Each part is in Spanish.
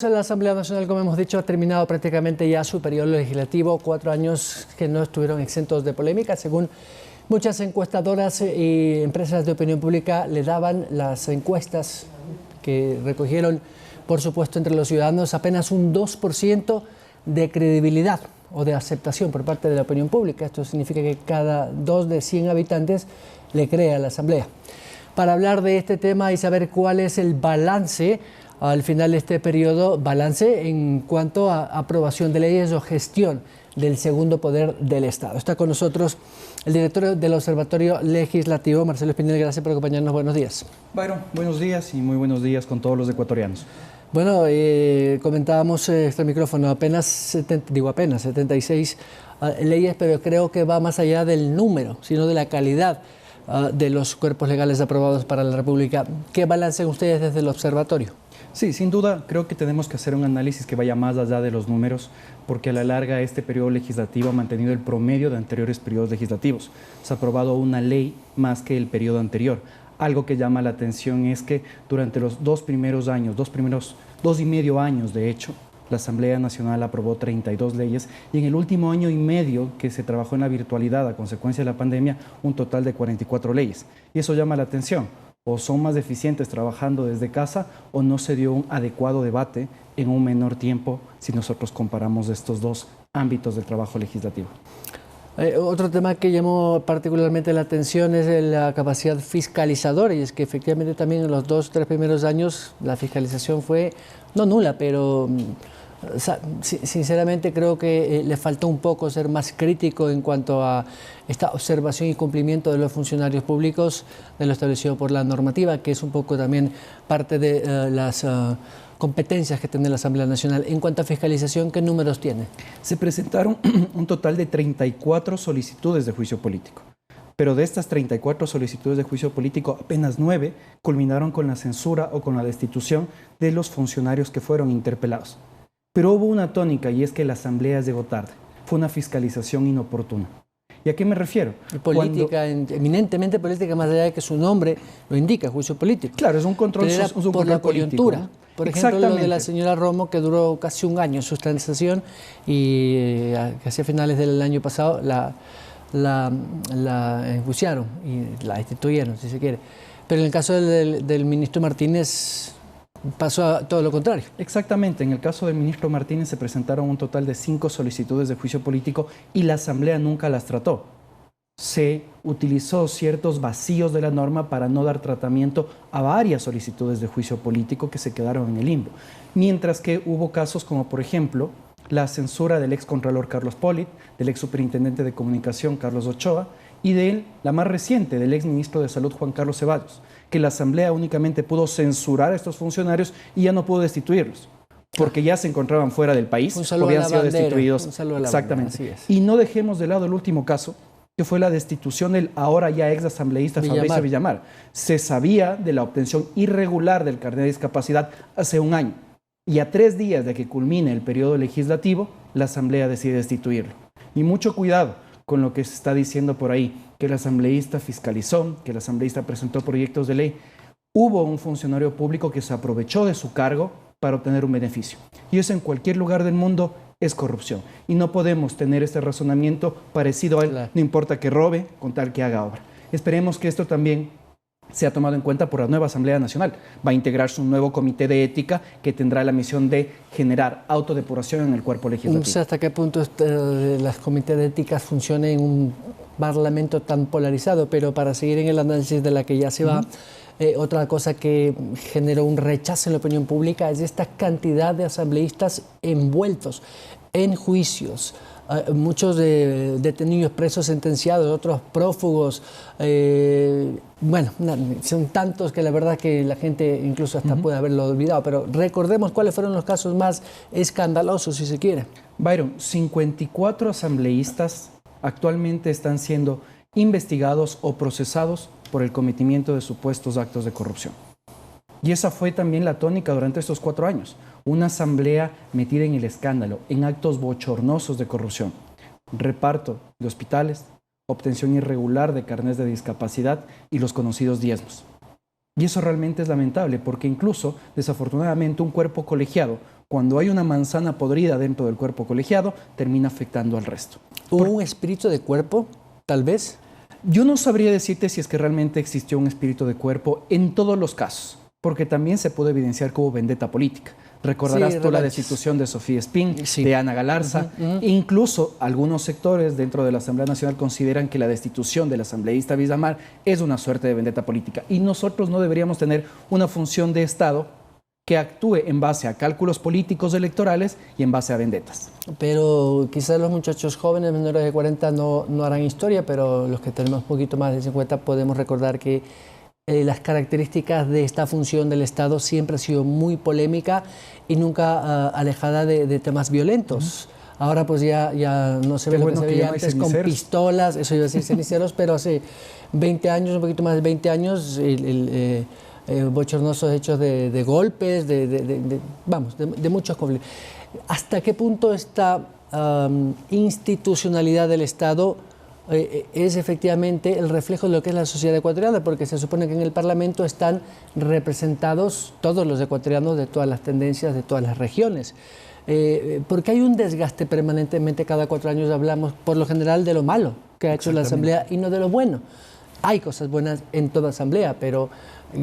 La Asamblea Nacional, como hemos dicho, ha terminado prácticamente ya su periodo legislativo, 4 años que no estuvieron exentos de polémica. Según muchas encuestadoras y empresas de opinión pública, le daban las encuestas que recogieron, por supuesto, entre los ciudadanos, apenas un 2% de credibilidad o de aceptación por parte de la opinión pública. Esto significa que cada 2 de 100 habitantes le cree a la Asamblea. Para hablar de este tema y saber cuál es el balance al final de este periodo, balance en cuanto a aprobación de leyes o gestión del segundo poder del Estado. Está con nosotros el director del Observatorio Legislativo, Marcelo Espinel. Gracias por acompañarnos. Buenos días. Byron, buenos días y muy buenos días con todos los ecuatorianos. Bueno, comentábamos este micrófono, apenas 76 leyes, pero creo que va más allá del número, sino de la calidad de los cuerpos legales aprobados para la República. ¿Qué balancen ustedes desde el observatorio? Sí, sin duda, creo que tenemos que hacer un análisis que vaya más allá de los números, porque a la larga este periodo legislativo ha mantenido el promedio de anteriores periodos legislativos. Se ha aprobado una ley más que el periodo anterior. Algo que llama la atención es que durante los 2 primeros años, 2,5 años de hecho, la Asamblea Nacional aprobó 32 leyes y en el último año y medio que se trabajó en la virtualidad a consecuencia de la pandemia, un total de 44 leyes. Y eso llama la atención. O son más eficientes trabajando desde casa o no se dio un adecuado debate en un menor tiempo si nosotros comparamos estos dos ámbitos del trabajo legislativo. Otro tema que llamó particularmente la atención es la capacidad fiscalizadora, y es que efectivamente también en los 2 o 3 primeros años la fiscalización fue no nula, pero sinceramente creo que le faltó un poco ser más crítico en cuanto a esta observación y cumplimiento de los funcionarios públicos de lo establecido por la normativa, que es un poco también parte de las competencias que tiene la Asamblea Nacional. En cuanto a fiscalización, ¿qué números tiene? Se presentaron un total de 34 solicitudes de juicio político. Pero de estas 34 solicitudes de juicio político, apenas 9 culminaron con la censura o con la destitución de los funcionarios que fueron interpelados. Pero hubo una tónica, y es que la Asamblea llegó tarde. Fue una fiscalización inoportuna. ¿Y a qué me refiero? Política, eminentemente política, más allá de que su nombre lo indica, juicio político. Claro, es un control, es un por la coyuntura. ¿No? Por ejemplo, lo de la señora Romo, que duró casi un año su transición y casi a finales del año pasado la enjuiciaron y la destituyeron, si se quiere. Pero en el caso del ministro Martínez pasó a todo lo contrario. Exactamente. En el caso del ministro Martínez se presentaron un total de 5 solicitudes de juicio político y la Asamblea nunca las trató. Se utilizó ciertos vacíos de la norma para no dar tratamiento a varias solicitudes de juicio político que se quedaron en el limbo. Mientras que hubo casos como, por ejemplo, la censura del ex contralor Carlos Polit, del ex superintendente de comunicación Carlos Ochoa y de la más reciente, del ex ministro de Salud Juan Carlos Ceballos, que la Asamblea únicamente pudo censurar a estos funcionarios y ya no pudo destituirlos, porque ya se encontraban fuera del país, habían sido destituidos. Exactamente. Y no dejemos de lado el último caso, que fue la destitución del ahora ya ex asambleísta Fabricio Villamar. Se sabía de la obtención irregular del carnet de discapacidad hace un año. Y a 3 días de que culmine el periodo legislativo, la Asamblea decide destituirlo. Y mucho cuidado con lo que se está diciendo por ahí, que el asambleísta fiscalizó, que el asambleísta presentó proyectos de ley. Hubo un funcionario público que se aprovechó de su cargo para obtener un beneficio. Y eso en cualquier lugar del mundo es corrupción. Y no podemos tener este razonamiento parecido a él, claro. No importa que robe, con tal que haga obra. Esperemos que esto también sea tomado en cuenta por la nueva Asamblea Nacional. Va a integrarse un nuevo comité de ética que tendrá la misión de generar autodepuración en el cuerpo legislativo. No sé hasta qué punto las comités de ética funcionan en un parlamento tan polarizado, pero para seguir en el análisis de la que ya se va, otra cosa que generó un rechazo en la opinión pública es esta cantidad de asambleístas envueltos en juicios. Muchos detenidos, presos, sentenciados, otros prófugos. Bueno, son tantos que la verdad que la gente incluso hasta puede haberlo olvidado. Pero recordemos cuáles fueron los casos más escandalosos, si se quiere. Byron, 54 asambleístas actualmente están siendo investigados o procesados por el cometimiento de supuestos actos de corrupción. Y esa fue también la tónica durante estos 4 años. Una asamblea metida en el escándalo, en actos bochornosos de corrupción. Reparto de hospitales, obtención irregular de carnets de discapacidad y los conocidos diezmos. Y eso realmente es lamentable porque incluso, desafortunadamente, un cuerpo colegiado cuando hay una manzana podrida dentro del cuerpo colegiado, termina afectando al resto. ¿Hubo un espíritu de cuerpo, tal vez? Yo no sabría decirte si es que realmente existió un espíritu de cuerpo en todos los casos, porque también se puede evidenciar que hubo vendetta política. Recordarás tú la destitución de Sofía Espín, de Ana Galarza. Incluso algunos sectores dentro de la Asamblea Nacional consideran que la destitución del asambleísta Villamar es una suerte de vendetta política. Y nosotros no deberíamos tener una función de Estado que actúe en base a cálculos políticos electorales y en base a vendetas. Pero quizás los muchachos jóvenes menores de 40 no harán historia, pero los que tenemos un poquito más de 50 podemos recordar que las características de esta función del Estado siempre ha sido muy polémica y nunca alejada de temas violentos. Ahora pues ya no se ve lo que se veía antes con pistolas, eso iba a decir ceniceros, pero hace 20 años, un poquito más de 20 años, bochornosos hechos de golpes, de muchos conflictos. ¿Hasta qué punto esta institucionalidad del Estado es efectivamente el reflejo de lo que es la sociedad ecuatoriana? Porque se supone que en el Parlamento están representados todos los ecuatorianos de todas las tendencias, de todas las regiones. Porque hay un desgaste permanentemente, cada 4 años hablamos por lo general de lo malo que ha hecho la Asamblea y no de lo bueno. Hay cosas buenas en toda Asamblea, pero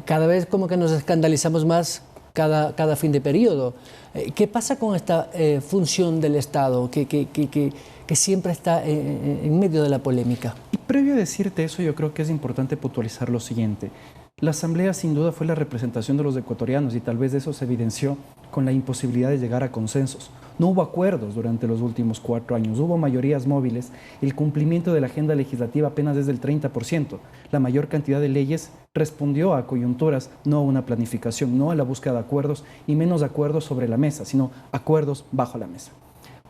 cada vez como que nos escandalizamos más cada fin de periodo. ¿Qué pasa con esta función del Estado que siempre está en medio de la polémica? Y previo a decirte eso, yo creo que es importante puntualizar lo siguiente. La Asamblea sin duda fue la representación de los ecuatorianos y tal vez eso se evidenció con la imposibilidad de llegar a consensos. No hubo acuerdos durante los últimos 4 años, hubo mayorías móviles, el cumplimiento de la agenda legislativa apenas es del 30%. La mayor cantidad de leyes respondió a coyunturas, no a una planificación, no a la búsqueda de acuerdos y menos acuerdos sobre la mesa, sino acuerdos bajo la mesa.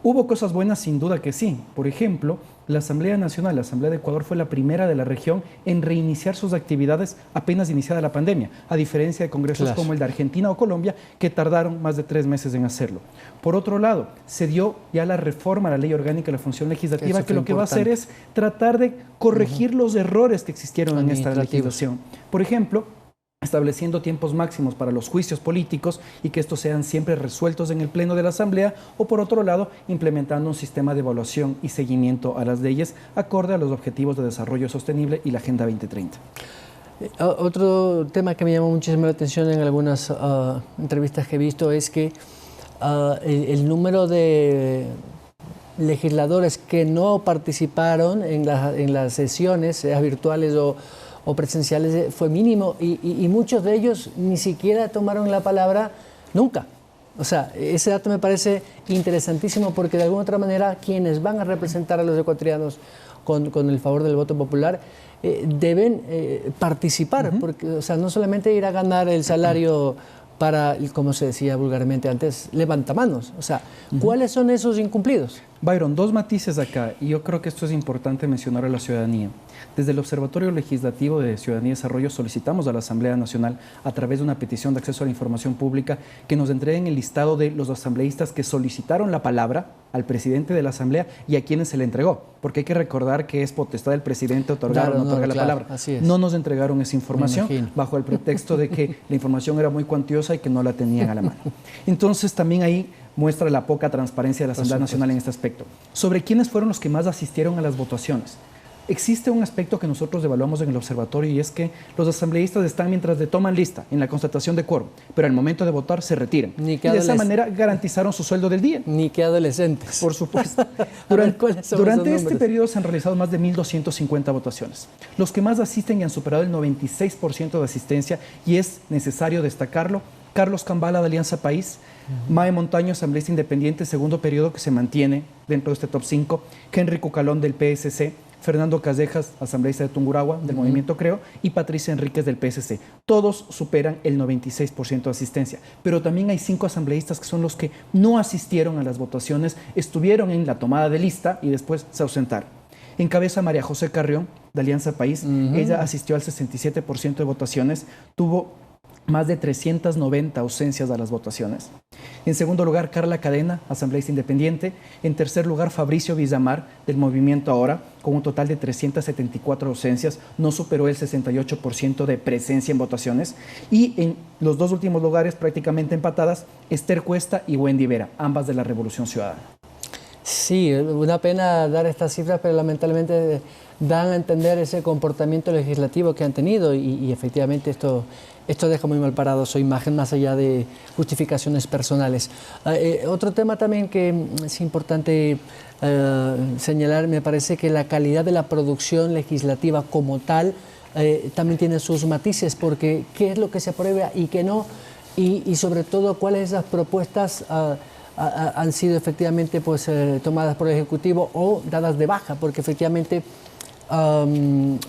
Hubo cosas buenas, sin duda que sí. Por ejemplo, la Asamblea Nacional, la Asamblea de Ecuador, fue la primera de la región en reiniciar sus actividades apenas iniciada la pandemia, a diferencia de congresos como el de Argentina o Colombia, que tardaron más de 3 meses en hacerlo. Por otro lado, se dio ya la reforma a la Ley Orgánica de la Función Legislativa, que lo que va a hacer es tratar de corregir los errores que existieron en esta legislación. Por ejemplo, estableciendo tiempos máximos para los juicios políticos y que estos sean siempre resueltos en el Pleno de la Asamblea, o por otro lado, implementando un sistema de evaluación y seguimiento a las leyes acorde a los Objetivos de Desarrollo Sostenible y la Agenda 2030. Otro tema que me llamó muchísimo la atención en algunas entrevistas que he visto es que el número de legisladores que no participaron en las sesiones, sean virtuales o presenciales, fue mínimo y muchos de ellos ni siquiera tomaron la palabra nunca. O sea, ese dato me parece interesantísimo porque de alguna otra manera quienes van a representar a los ecuatorianos con el favor del voto popular deben participar, porque, o sea, no solamente ir a ganar el salario para, como se decía vulgarmente antes, levantamanos. O sea, ¿cuáles son esos incumplidos? Byron, 2 matices acá, y yo creo que esto es importante mencionar a la ciudadanía. Desde el Observatorio Legislativo de Ciudadanía y Desarrollo solicitamos a la Asamblea Nacional, a través de una petición de acceso a la información pública, que nos entreguen el listado de los asambleístas que solicitaron la palabra al presidente de la Asamblea y a quienes se le entregó, porque hay que recordar que es potestad del presidente otorgar o no otorgar la palabra. No nos entregaron esa información bajo el pretexto de que la información era muy cuantiosa y que no la tenían a la mano. Entonces también ahí muestra la poca transparencia de la Asamblea Nacional en este aspecto. Sobre quiénes fueron los que más asistieron a las votaciones. Existe un aspecto que nosotros evaluamos en el observatorio y es que los asambleístas están mientras le toman lista en la constatación de quórum, pero al momento de votar se retiran. Y de esa manera garantizaron su sueldo del día. Ni que adolescentes. Por supuesto. Durante este periodo se han realizado más de 1.250 votaciones. Los que más asisten y han superado el 96% de asistencia, y es necesario destacarlo: Carlos Cambala de Alianza País, Mae Montaño, asambleísta independiente, segundo periodo que se mantiene dentro de este top 5, Henry Cucalón del PSC, Fernando Callejas, asambleísta de Tungurahua, del Movimiento Creo, y Patricia Enríquez del PSC. Todos superan el 96% de asistencia, pero también hay 5 asambleístas que son los que no asistieron a las votaciones, estuvieron en la tomada de lista y después se ausentaron. Encabeza María José Carrión, de Alianza País. Ella asistió al 67% de votaciones, tuvo más de 390 ausencias a las votaciones. En segundo lugar, Carla Cadena, asambleísta independiente. En tercer lugar, Fabricio Villamar, del Movimiento Ahora, con un total de 374 ausencias. No superó el 68% de presencia en votaciones. Y en los dos últimos lugares, prácticamente empatadas, Esther Cuesta y Wendy Vera, ambas de la Revolución Ciudadana. Sí, una pena dar estas cifras, pero lamentablemente dan a entender ese comportamiento legislativo que han tenido y efectivamente esto deja muy mal parado su imagen, más allá de justificaciones personales. Otro tema también que es importante señalar, me parece que la calidad de la producción legislativa como tal también tiene sus matices, porque qué es lo que se aprueba y qué no, y sobre todo cuáles esas propuestas han sido efectivamente pues, tomadas por el Ejecutivo o dadas de baja, porque efectivamente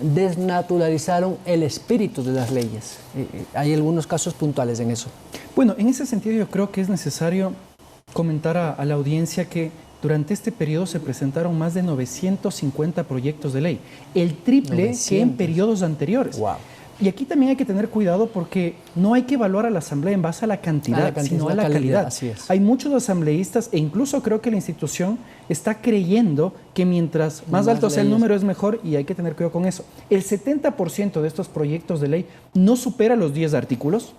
desnaturalizaron el espíritu de las leyes. Hay algunos casos puntuales en eso. Bueno, en ese sentido yo creo que es necesario comentar a la audiencia que durante este periodo se presentaron más de 950 proyectos de ley, el triple 900. Que en periodos anteriores. Wow. Y aquí también hay que tener cuidado porque no hay que evaluar a la Asamblea en base a la cantidad, sino a la calidad. Así es. Hay muchos asambleístas e incluso creo que la institución está creyendo que mientras más alto sea el número es mejor, y hay que tener cuidado con eso. El 70% de estos proyectos de ley no supera los 10 artículos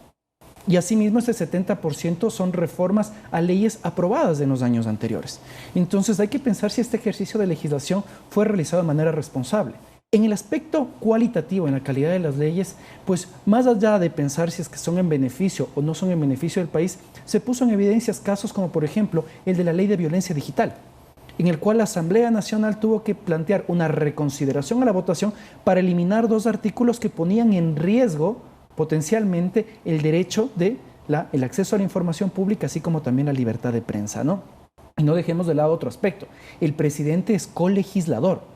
y asimismo ese 70% son reformas a leyes aprobadas en los años anteriores. Entonces hay que pensar si este ejercicio de legislación fue realizado de manera responsable. En el aspecto cualitativo, en la calidad de las leyes, pues más allá de pensar si es que son en beneficio o no son en beneficio del país, se puso en evidencia casos como por ejemplo el de la ley de violencia digital, en el cual la Asamblea Nacional tuvo que plantear una reconsideración a la votación para eliminar 2 artículos que ponían en riesgo potencialmente el derecho de el acceso a la información pública, así como también la libertad de prensa, ¿no? Y no dejemos de lado otro aspecto. El presidente es colegislador.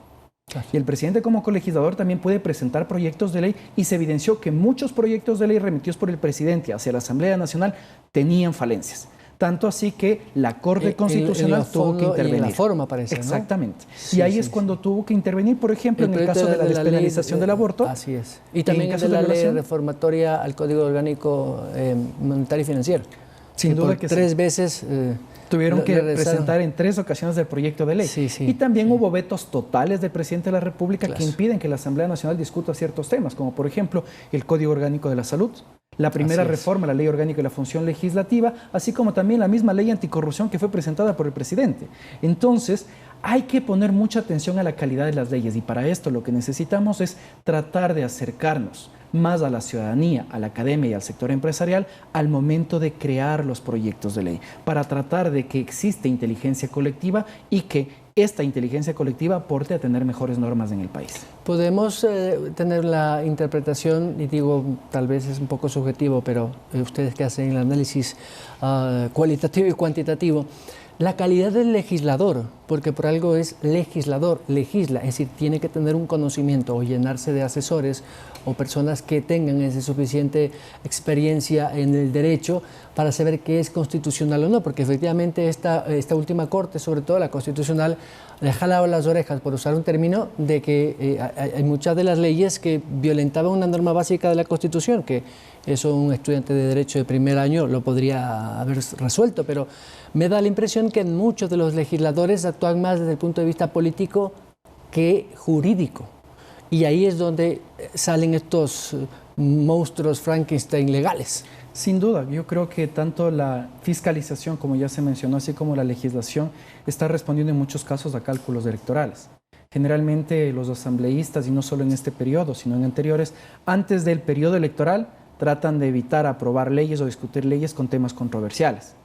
Y el presidente como colegislador también puede presentar proyectos de ley y se evidenció que muchos proyectos de ley remitidos por el presidente hacia la Asamblea Nacional tenían falencias. Tanto así que la Corte Constitucional tuvo que intervenir. En la forma, parece, exactamente. ¿no? Sí, y ahí es cuando tuvo que intervenir, por ejemplo, en el caso de la despenalización del aborto. Así es. Y también en la ley reformatoria al Código Orgánico Monetario y Financiero. Sin duda que 3 veces... tuvieron que presentar en 3 ocasiones el proyecto de ley. Sí, sí, y también hubo vetos totales del presidente de la República que impiden que la Asamblea Nacional discuta ciertos temas, como por ejemplo el Código Orgánico de la Salud, la primera reforma a la Ley Orgánica de la Función Legislativa, así como también la misma ley anticorrupción que fue presentada por el presidente. Entonces, hay que poner mucha atención a la calidad de las leyes y para esto lo que necesitamos es tratar de acercarnos más a la ciudadanía, a la academia y al sector empresarial al momento de crear los proyectos de ley, para tratar de que existe inteligencia colectiva y que esta inteligencia colectiva aporte a tener mejores normas en el país. Podemos tener la interpretación, y digo, tal vez es un poco subjetivo, pero ustedes que hacen el análisis cualitativo y cuantitativo, la calidad del legislador, porque por algo es legislador, legisla, es decir, tiene que tener un conocimiento o llenarse de asesores o personas que tengan esa suficiente experiencia en el derecho para saber qué es constitucional o no, porque efectivamente esta última corte, sobre todo la constitucional, le ha jalado las orejas, por usar un término, de que hay muchas de las leyes que violentaban una norma básica de la Constitución, que eso un estudiante de Derecho de primer año lo podría haber resuelto, pero me da la impresión que muchos de los legisladores actúan más desde el punto de vista político que jurídico. Y ahí es donde salen estos monstruos Frankenstein legales. Sin duda, yo creo que tanto la fiscalización, como ya se mencionó, así como la legislación, está respondiendo en muchos casos a cálculos electorales. Generalmente los asambleístas, y no solo en este periodo, sino en anteriores, antes del periodo electoral, tratan de evitar aprobar leyes o discutir leyes con temas controversiales.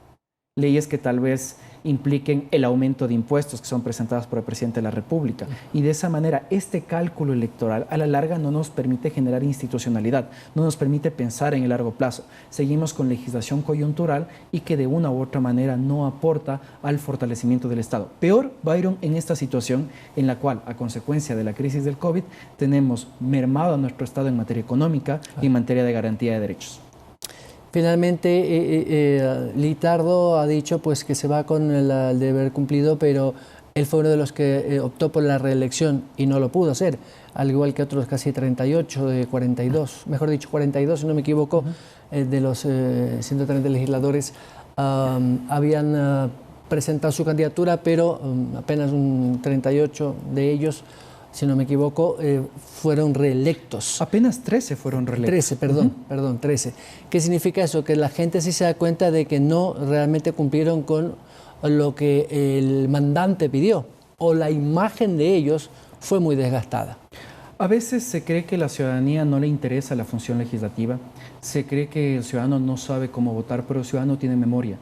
Leyes que tal vez impliquen el aumento de impuestos que son presentadas por el presidente de la República. Y de esa manera, este cálculo electoral a la larga no nos permite generar institucionalidad, no nos permite pensar en el largo plazo. Seguimos con legislación coyuntural y que de una u otra manera no aporta al fortalecimiento del Estado. Peor, Byron, en esta situación en la cual, a consecuencia de la crisis del COVID, tenemos mermado a nuestro Estado en materia económica y en materia de garantía de derechos. Finalmente, Litardo ha dicho pues, que se va con el deber cumplido, pero él fue uno de los que optó por la reelección y no lo pudo hacer, al igual que otros casi 38 de 42, mejor dicho 42 si no me equivoco, de los 130 legisladores. habían presentado su candidatura, pero apenas un 38 de ellos, si no me equivoco, fueron reelectos. Apenas 13 fueron reelectos. 13, perdón, 13. ¿Qué significa eso? Que la gente sí se da cuenta de que no realmente cumplieron con lo que el mandante pidió, o la imagen de ellos fue muy desgastada. A veces se cree que la ciudadanía no le interesa la función legislativa, se cree que el ciudadano no sabe cómo votar, pero el ciudadano tiene memoria.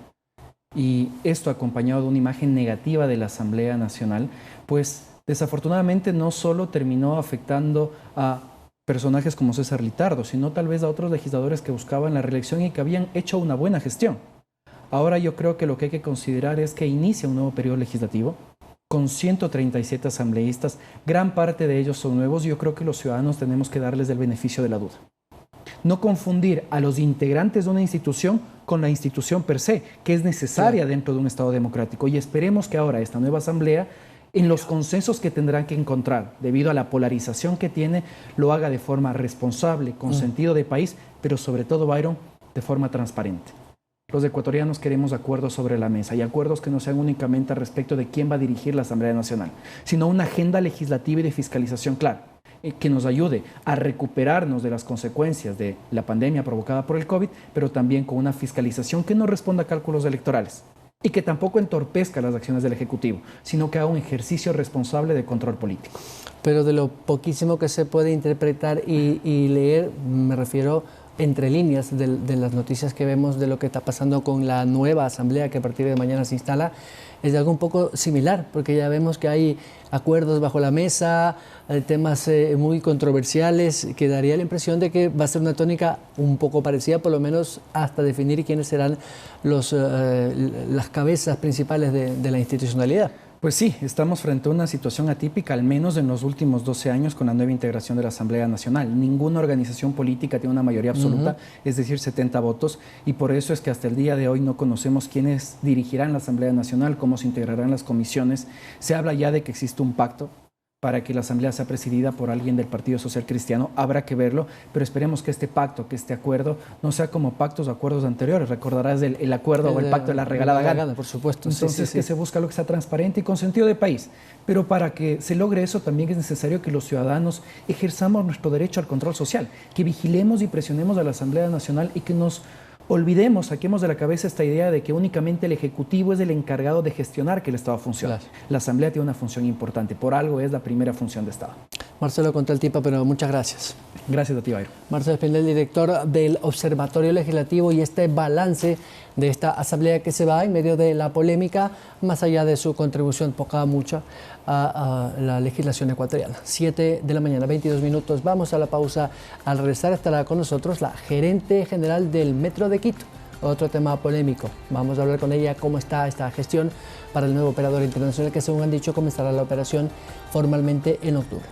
Y esto acompañado de una imagen negativa de la Asamblea Nacional, pues desafortunadamente no solo terminó afectando a personajes como César Litardo, sino tal vez a otros legisladores que buscaban la reelección y que habían hecho una buena gestión. Ahora yo creo que lo que hay que considerar es que inicia un nuevo periodo legislativo con 137 asambleístas, gran parte de ellos son nuevos y yo creo que los ciudadanos tenemos que darles el beneficio de la duda. No confundir a los integrantes de una institución con la institución per se, que es necesaria dentro de un Estado democrático. Y esperemos que ahora esta nueva asamblea, en los consensos que tendrán que encontrar, debido a la polarización que tiene, lo haga de forma responsable, con sentido de país, pero sobre todo, Byron, de forma transparente. Los ecuatorianos queremos acuerdos sobre la mesa y acuerdos que no sean únicamente respecto de quién va a dirigir la Asamblea Nacional, sino una agenda legislativa y de fiscalización clara, que nos ayude a recuperarnos de las consecuencias de la pandemia provocada por el COVID, pero también con una fiscalización que no responda a cálculos electorales y que tampoco entorpezca las acciones del Ejecutivo, sino que haga un ejercicio responsable de control político. Pero de lo poquísimo que se puede interpretar y leer, me refiero entre líneas de las noticias que vemos de lo que está pasando con la nueva asamblea que a partir de mañana se instala, es algo un poco similar, porque ya vemos que hay acuerdos bajo la mesa, temas muy controversiales, que daría la impresión de que va a ser una tónica un poco parecida, por lo menos hasta definir quiénes serán las cabezas principales de la institucionalidad. Pues sí, estamos frente a una situación atípica, al menos en los últimos 12 años con la nueva integración de la Asamblea Nacional. Ninguna organización política tiene una mayoría absoluta, es decir, 70 votos, y por eso es que hasta el día de hoy no conocemos quiénes dirigirán la Asamblea Nacional, cómo se integrarán las comisiones. Se habla ya de que existe un pacto para que la Asamblea sea presidida por alguien del Partido Social Cristiano. Habrá que verlo, pero esperemos que este pacto, que este acuerdo, no sea como pactos o acuerdos anteriores. Recordarás el acuerdo o el pacto de la regalada gana. Por supuesto. Entonces, que se busca lo que sea transparente y con sentido de país. Pero para que se logre eso también es necesario que los ciudadanos ejerzamos nuestro derecho al control social, que vigilemos y presionemos a la Asamblea Nacional y que nos olvidemos, saquemos de la cabeza esta idea de que únicamente el Ejecutivo es el encargado de gestionar que el Estado funcione. Claro. La Asamblea tiene una función importante, por algo es la primera función de Estado. Marcelo, contra el tiempo, pero muchas gracias. Gracias a ti, Byron. Marcelo Espinel, director del Observatorio Legislativo, y este balance de esta asamblea que se va en medio de la polémica, más allá de su contribución poca mucha a la legislación ecuatoriana. 7 de la mañana, 22 minutos. Vamos a la pausa. Al regresar estará con nosotros la gerente general del Metro de Quito. Otro tema polémico. Vamos a hablar con ella cómo está esta gestión para el nuevo operador internacional que, según han dicho, comenzará la operación formalmente en octubre.